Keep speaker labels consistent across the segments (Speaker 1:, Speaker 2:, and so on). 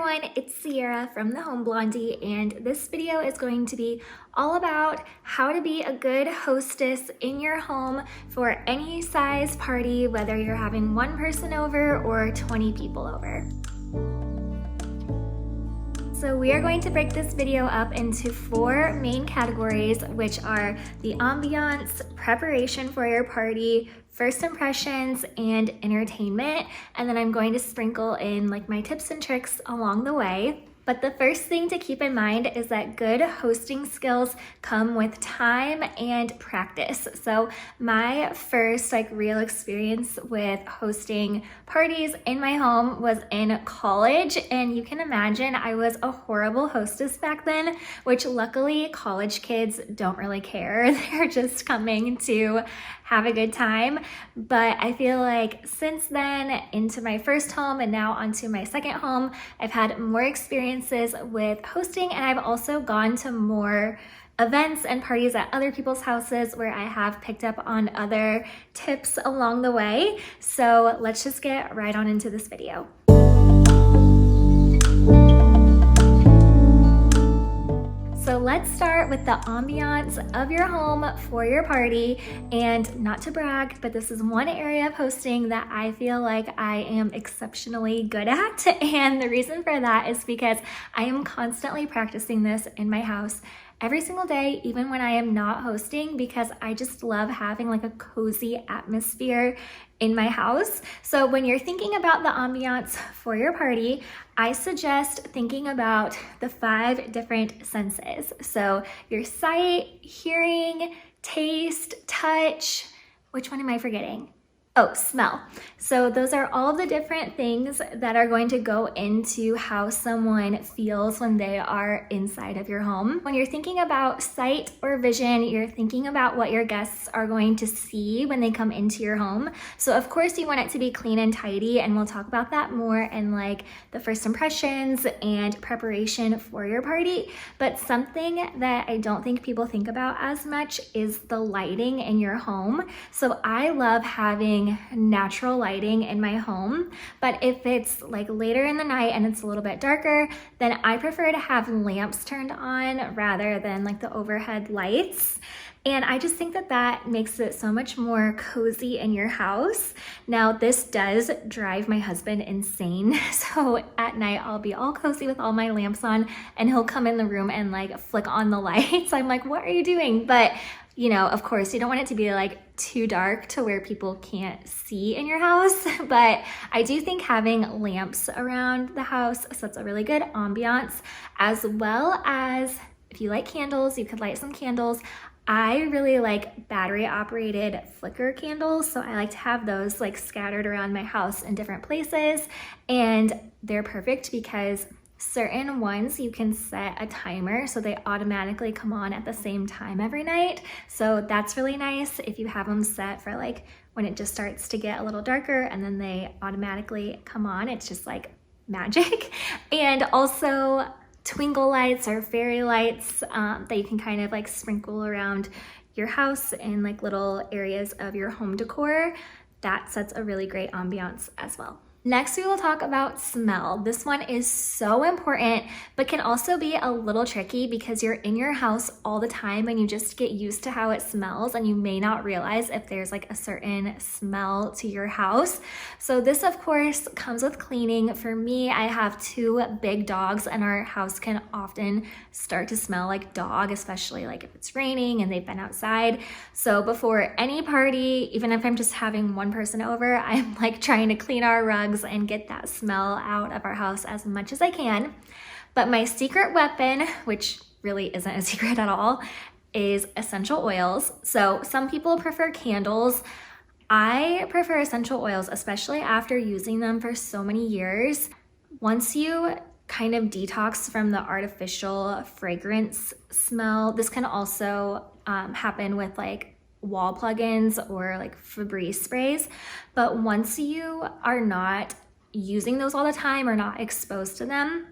Speaker 1: everyone, it's Sierra from The Home Blondie, and this video is going to be all about how to be a good hostess in your home for any size party, whether you're having one person over or 20 people over. So we are going to break this video up into 4 main categories, which are the ambiance, preparation for your party, first impressions, and entertainment. And then I'm going to sprinkle in like my tips and tricks along the way. But the first thing to keep in mind is that good hosting skills come with time and practice. So my first real experience with hosting parties in my home was in college, and you can imagine I was a horrible hostess back then, which luckily college kids don't really care. They're just coming to have a good time. But I feel like since then, into my first home and now onto my second home, I've had more experiences with hosting, and I've also gone to more events and parties at other people's houses where I have picked up on other tips along the way. So let's just get right on into this video. So let's start with the ambiance of your home for your party. And not to brag, but this is one area of hosting that I feel like I am exceptionally good at. And the reason for that is because I am constantly practicing this in my house every single day, even when I am not hosting, because I just love having like a cozy atmosphere in my house. So when you're thinking about the ambiance for your party, I suggest thinking about the 5 different senses. So your sight, hearing, taste, touch, which one am I forgetting? Oh, smell. So those are all the different things that are going to go into how someone feels when they are inside of your home. When you're thinking about sight or vision, you're thinking about what your guests are going to see when they come into your home. So of course you want it to be clean and tidy, and we'll talk about that more in like the first impressions and preparation for your party. But something that I don't think people think about as much is the lighting in your home. So I love having natural lighting in my home, but if it's like later in the night and it's a little bit darker, then I prefer to have lamps turned on rather than like the overhead lights. And I just think that that makes it so much more cozy in your house. Now, this does drive my husband insane. So at night, I'll be all cozy with all my lamps on, and he'll come in the room and like flick on the lights. I'm like, what are you doing? But you know, of course, you don't want it to be like too dark to where people can't see in your house. But I do think having lamps around the house sets a really good ambiance, as well as if you like candles, you could light some candles. I really like battery operated flicker candles. So I like to have those like scattered around my house in different places. And they're perfect because certain ones you can set a timer so they automatically come on at the same time every night. So that's really nice if you have them set for like when it just starts to get a little darker and then they automatically come on. It's just like magic. And also twinkle lights or fairy lights that you can kind of like sprinkle around your house in like little areas of your home decor. That sets a really great ambiance as well. Next, we will talk about smell. This one is so important, but can also be a little tricky because you're in your house all the time and you just get used to how it smells, and you may not realize if there's like a certain smell to your house. So this, of course, comes with cleaning. For me, I have 2 big dogs, and our house can often start to smell like dog, especially like if it's raining and they've been outside. So before any party, even if I'm just having one person over, I'm like trying to clean our rugs and get that smell out of our house as much as I can. But my secret weapon, which really isn't a secret at all, is essential oils. So some people prefer candles. I prefer essential oils, especially after using them for so many years. Once you kind of detox from the artificial fragrance smell, this can also happen with like wall plugins or like Febreze sprays. But once you are not using those all the time or not exposed to them,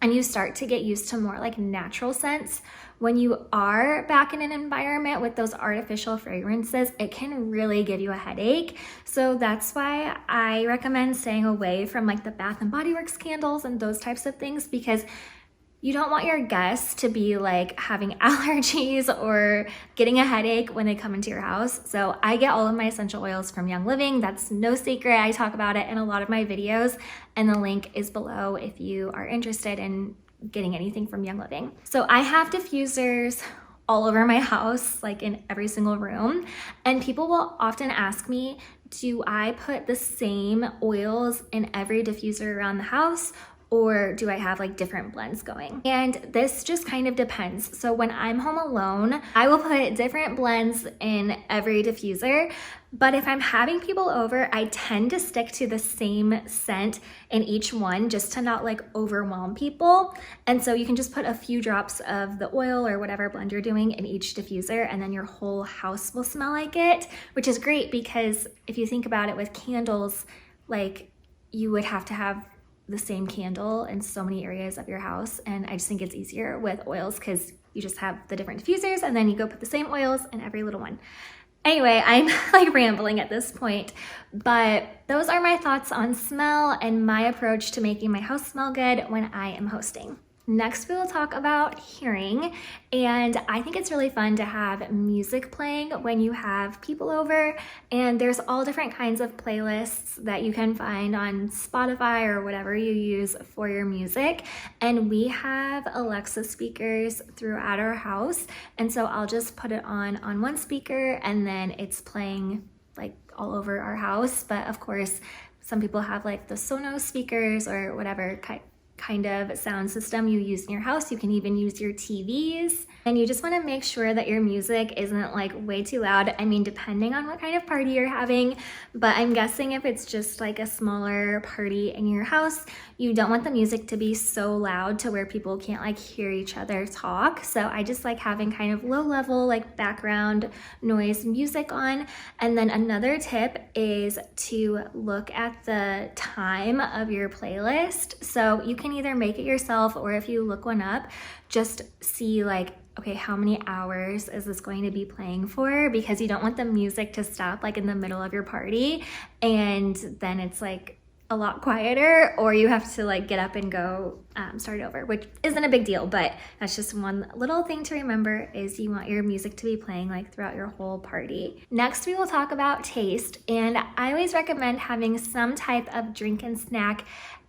Speaker 1: and you start to get used to more like natural scents. When you are back in an environment with those artificial fragrances, it can really give you a headache. So that's why I recommend staying away from like the Bath and Body Works candles and those types of things, because you don't want your guests to be like having allergies or getting a headache when they come into your house. So I get all of my essential oils from Young Living. That's no secret. I talk about it in a lot of my videos, and the link is below if you are interested in getting anything from Young Living. So I have diffusers all over my house, like in every single room. And people will often ask me, do I put the same oils in every diffuser around the house, or do I have like different blends going? And this just kind of depends. So when I'm home alone, I will put different blends in every diffuser. But if I'm having people over, I tend to stick to the same scent in each one just to not like overwhelm people. And so you can just put a few drops of the oil or whatever blend you're doing in each diffuser, and then your whole house will smell like it, which is great because if you think about it with candles, like you would have to have the same candle in so many areas of your house. And I just think it's easier with oils because you just have the different diffusers and then you go put the same oils in every little one. Anyway, I'm like rambling at this point, but those are my thoughts on smell and my approach to making my house smell good when I am hosting. Next, we will talk about hearing, and I think it's really fun to have music playing when you have people over, and there's all different kinds of playlists that you can find on Spotify or whatever you use for your music, and we have Alexa speakers throughout our house, and so I'll just put it on one speaker and then it's playing like all over our house. But of course, some people have like the Sonos speakers or whatever kind of sound system you use in your house. You can even use your TVs, and you just want to make sure that your music isn't like way too loud. I mean, depending on what kind of party you're having, but I'm guessing if it's just like a smaller party in your house, you don't want the music to be so loud to where people can't like hear each other talk. So I just like having kind of low level like background noise music on. And then another tip is to look at the time of your playlist. So you can either make it yourself, or if you look one up, just see like, okay, how many hours is this going to be playing for? Because you don't want the music to stop like in the middle of your party and then it's like a lot quieter, or you have to like get up and go start over, which isn't a big deal, but that's just one little thing to remember, is you want your music to be playing like throughout your whole party. Next, we will talk about taste, and I always recommend having some type of drink and snack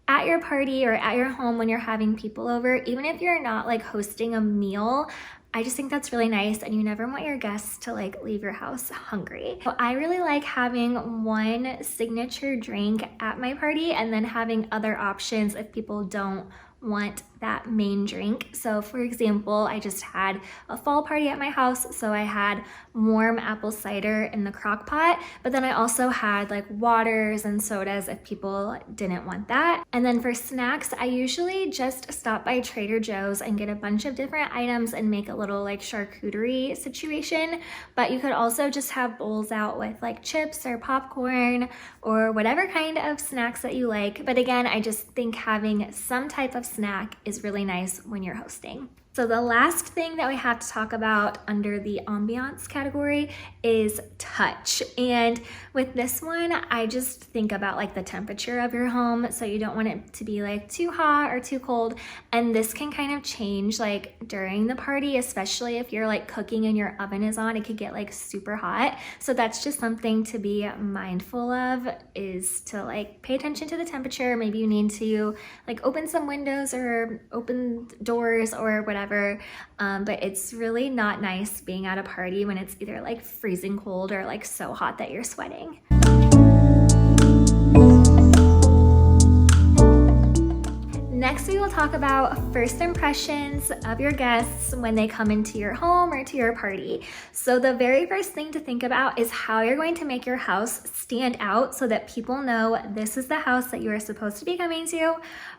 Speaker 1: at your party or at your home when you're having people over, even if you're not like hosting a meal. I just think that's really nice, and you never want your guests to like leave your house hungry. So I really like having one signature drink at my party and then having other options if people don't want that main drink. So for example, I just had a fall party at my house, so I had warm apple cider in the crock pot, but then I also had like waters and sodas if people didn't want that. And then for snacks, I usually just stop by Trader Joe's and get a bunch of different items and make a little like charcuterie situation, but you could also just have bowls out with like chips or popcorn or whatever kind of snacks that you like. But again, I just think having some type of snack is really nice when you're hosting. So the last thing that we have to talk about under the ambiance category is touch. And with this one, I just think about like the temperature of your home. So you don't want it to be like too hot or too cold. And this can kind of change like during the party, especially if you're like cooking and your oven is on, it could get like super hot. So that's just something to be mindful of, is to like pay attention to the temperature. Maybe you need to like open some windows or open doors or whatever. But it's really not nice being at a party when it's either like freezing cold or like so hot that you're sweating. Next, we will talk about first impressions of your guests when they come into your home or to your party. So the very first thing to think about is how you're going to make your house stand out so that people know this is the house that you are supposed to be coming to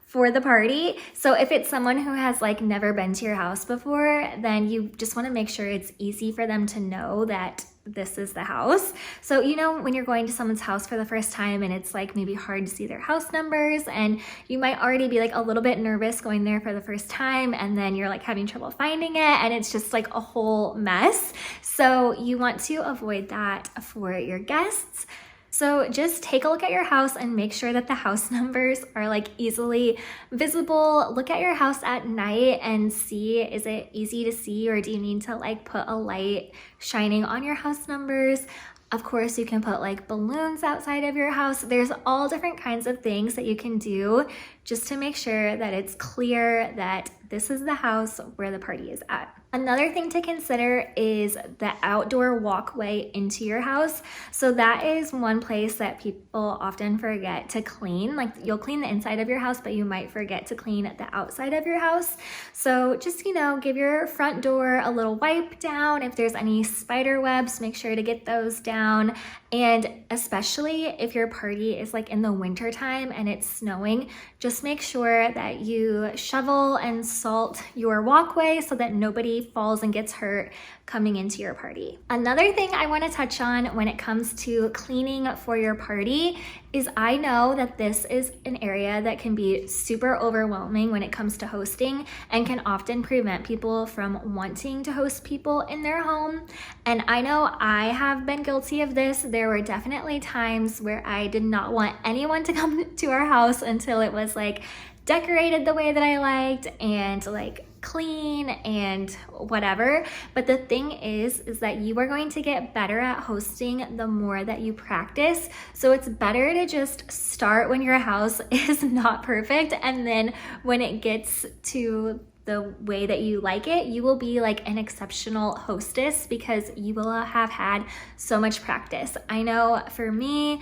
Speaker 1: for the party. So if it's someone who has like never been to your house before, then you just want to make sure it's easy for them to know that this is the house. So, you know, when you're going to someone's house for the first time and it's like maybe hard to see their house numbers, and you might already be like a little bit nervous going there for the first time, and then you're like having trouble finding it and it's just like a whole mess. So you want to avoid that for your guests. So just take a look at your house and make sure that the house numbers are like easily visible. Look at your house at night and see, is it easy to see, or do you need to like put a light shining on your house numbers? Of course, you can put like balloons outside of your house. There's all different kinds of things that you can do just to make sure that it's clear that this is the house where the party is at. Another thing to consider is the outdoor walkway into your house. So that is one place that people often forget to clean. Like you'll clean the inside of your house, but you might forget to clean the outside of your house. So just, you know, give your front door a little wipe down. If there's any spider webs, make sure to get those down. And especially if your party is like in the winter time and it's snowing, just make sure that you shovel and salt your walkway so that nobody falls and gets hurt coming into your party. Another thing I want to touch on when it comes to cleaning for your party is I know that this is an area that can be super overwhelming when it comes to hosting and can often prevent people from wanting to host people in their home. And I know I have been guilty of this. There were definitely times where I did not want anyone to come to our house until it was like decorated the way that I liked and like clean and whatever. But the thing is that you are going to get better at hosting the more that you practice. So it's better to just start when your house is not perfect, and then when it gets to the way that you like it, you will be like an exceptional hostess because you will have had so much practice. I know for me,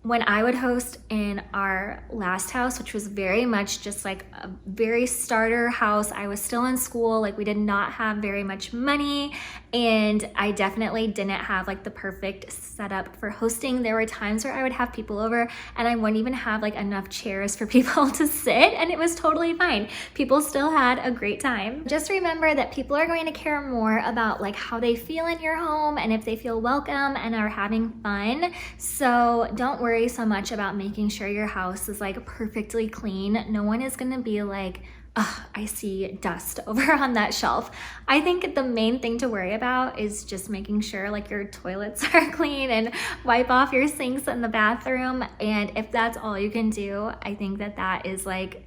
Speaker 1: when I would host in our last house, which was very much just like a very starter house, I was still in school, like we did not have very much money, and I definitely didn't have like the perfect setup for hosting. There were times where I would have people over and I wouldn't even have like enough chairs for people to sit, and it was totally fine. People still had a great time. Just remember that people are going to care more about like how they feel in your home and if they feel welcome and are having fun. So don't worry so much about making sure your house is like perfectly clean. No one is gonna be like, oh, I see dust over on that shelf. I think the main thing to worry about is just making sure like your toilets are clean and wipe off your sinks in the bathroom. And if that's all you can do, I think that that is like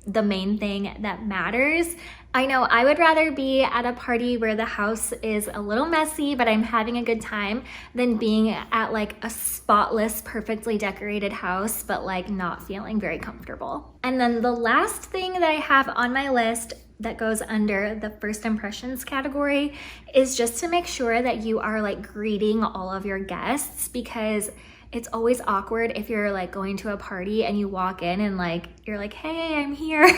Speaker 1: the main thing that matters. I know I would rather be at a party where the house is a little messy, but I'm having a good time, than being at like a spotless, perfectly decorated house, but like not feeling very comfortable. And then the last thing that I have on my list that goes under the first impressions category is just to make sure that you are like greeting all of your guests, because it's always awkward if you're like going to a party and you walk in and like you're like, hey, I'm here.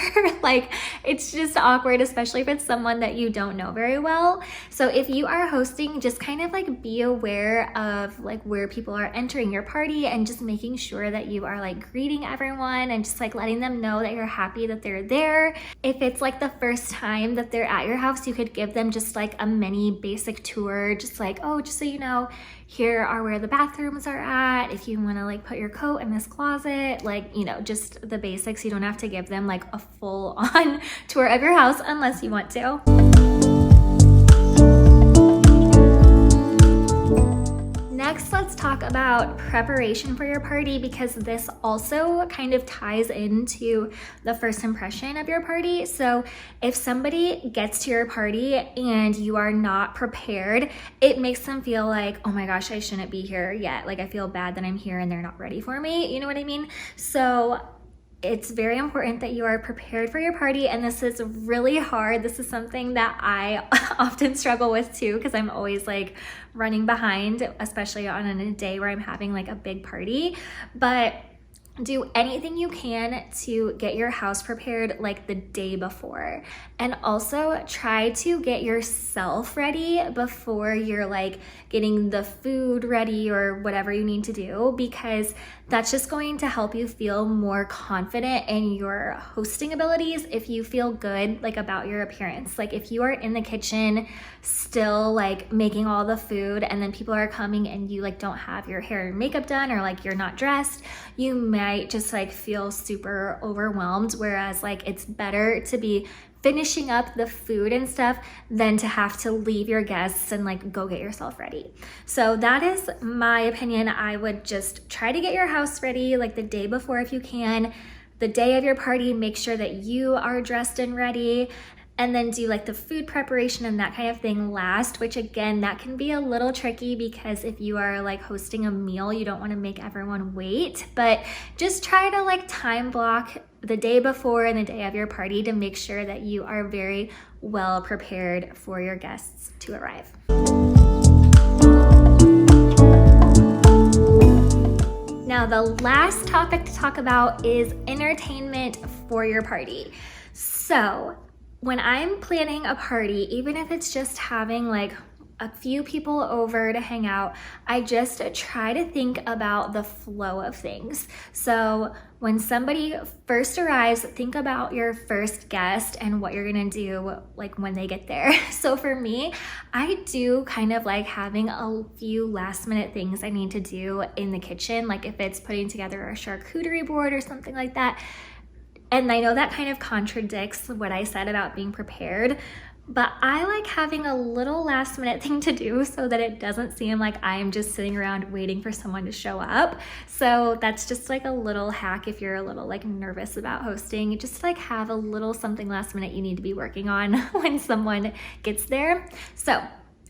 Speaker 1: Like it's just awkward, especially if it's someone that you don't know very well. So if you are hosting, just kind of like be aware of like where people are entering your party and just making sure that you are like greeting everyone and just like letting them know that you're happy that they're there. If it's like the first time that they're at your house, you could give them just like a mini basic tour, just like, oh, just so you know, here are where the bathrooms are at. If you want to like put your coat in this closet, like, you know, just the basics. You don't have to give them like a full on tour of your house unless you want to. Next, let's talk about preparation for your party, because this also kind of ties into the first impression of your party. So if somebody gets to your party and you are not prepared, it makes them feel like, oh my gosh, I shouldn't be here yet. Like I feel bad that I'm here and they're not ready for me. You know what I mean? So it's very important that you are prepared for your party, and this is really hard. This is something that I often struggle with too, because I'm always like running behind, especially on a day where I'm having like a big party. But do anything you can to get your house prepared like the day before. And also try to get yourself ready before you're like getting the food ready or whatever you need to do, because that's just going to help you feel more confident in your hosting abilities if you feel good like about your appearance. Like if you are in the kitchen still like making all the food and then people are coming and you like don't have your hair and makeup done, or like you're not dressed, you might just like feel super overwhelmed. Whereas like it's better to be finishing up the food and stuff than to have to leave your guests and like go get yourself ready. So that is my opinion. I would just try to get your house ready like the day before if you can. The day of your party, make sure that you are dressed and ready, and then do like the food preparation and that kind of thing last, which again, that can be a little tricky because if you are like hosting a meal, you don't want to make everyone wait, but just try to like time block the day before and the day of your party to make sure that you are very well prepared for your guests to arrive. Now, the last topic to talk about is entertainment for your party. So when I'm planning a party, even if it's just having like a few people over to hang out, I just try to think about the flow of things. So when somebody first arrives, think about your first guest and what you're gonna do like when they get there. So for me, I do kind of like having a few last minute things I need to do in the kitchen. Like if it's putting together a charcuterie board or something like that. And I know that kind of contradicts what I said about being prepared, but I like having a little last minute thing to do so that it doesn't seem like I'm just sitting around waiting for someone to show up. So that's just like a little hack if you're a little like nervous about hosting, just like have a little something last minute you need to be working on when someone gets there. So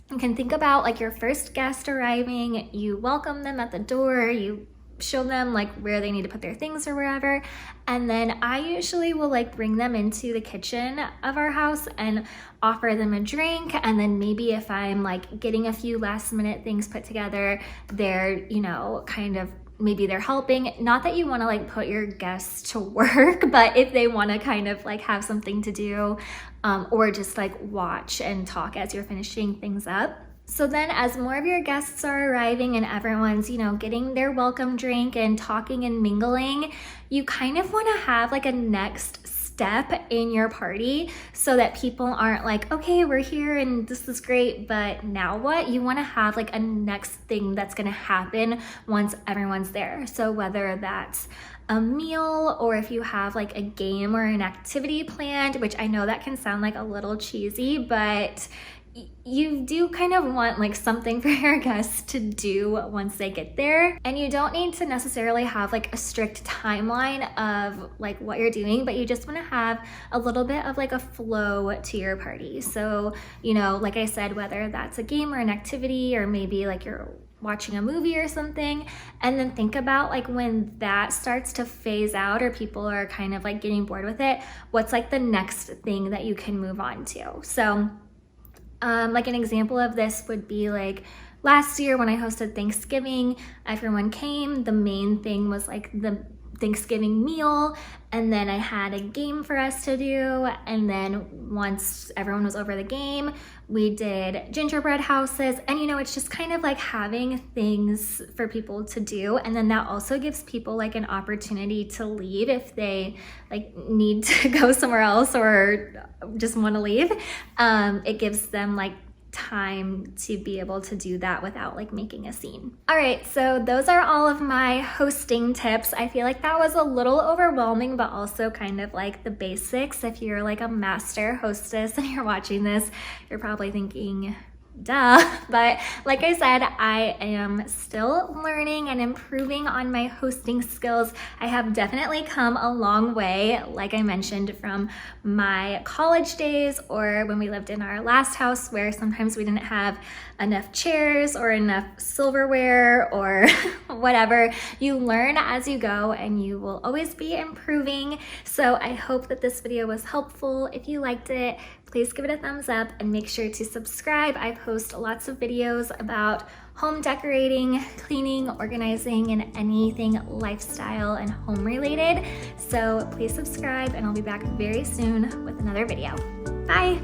Speaker 1: you can think about like your first guest arriving, you welcome them at the door, you show them like where they need to put their things or wherever. And then I usually will like bring them into the kitchen of our house and offer them a drink. And then maybe if I'm like getting a few last minute things put together, they're, you know, kind of maybe they're helping. Not that you want to like put your guests to work, but if they want to kind of like have something to do, or just like watch and talk as you're finishing things up. So then as more of your guests are arriving and everyone's, you know, getting their welcome drink and talking and mingling, you kind of want to have like a next step in your party so that people aren't like, okay, we're here and this is great, but now what? You want to have like a next thing that's going to happen once everyone's there. So whether that's a meal or if you have like a game or an activity planned, which I know that can sound like a little cheesy, but you do kind of want like something for your guests to do once they get there. And you don't need to necessarily have like a strict timeline of like what you're doing, but you just want to have a little bit of like a flow to your party. So, you know, like I said, whether that's a game or an activity, or maybe like you're watching a movie or something, and then think about like when that starts to phase out or people are kind of like getting bored with it, what's like the next thing that you can move on to. So like an example of this would be like last year when I hosted Thanksgiving, everyone came. The main thing was like the Thanksgiving meal, and then I had a game for us to do. And then once everyone was over the game, we did gingerbread houses. And you know, it's just kind of like having things for people to do. And then that also gives people like an opportunity to leave if they like need to go somewhere else or just want to leave. It gives them like time to be able to do that without like making a scene. All right, so those are all of my hosting tips. I feel like that was a little overwhelming, but also kind of like the basics. If you're like a master hostess and you're watching this, you're probably thinking, duh. But like I said, I am still learning and improving on my hosting skills. I have definitely come a long way, like I mentioned, from my college days or when we lived in our last house where sometimes we didn't have enough chairs or enough silverware or whatever. You learn as you go and you will always be improving. So I hope that this video was helpful. If you liked it, please give it a thumbs up and make sure to subscribe. I post lots of videos about home decorating, cleaning, organizing, and anything lifestyle and home related. So please subscribe, and I'll be back very soon with another video. Bye.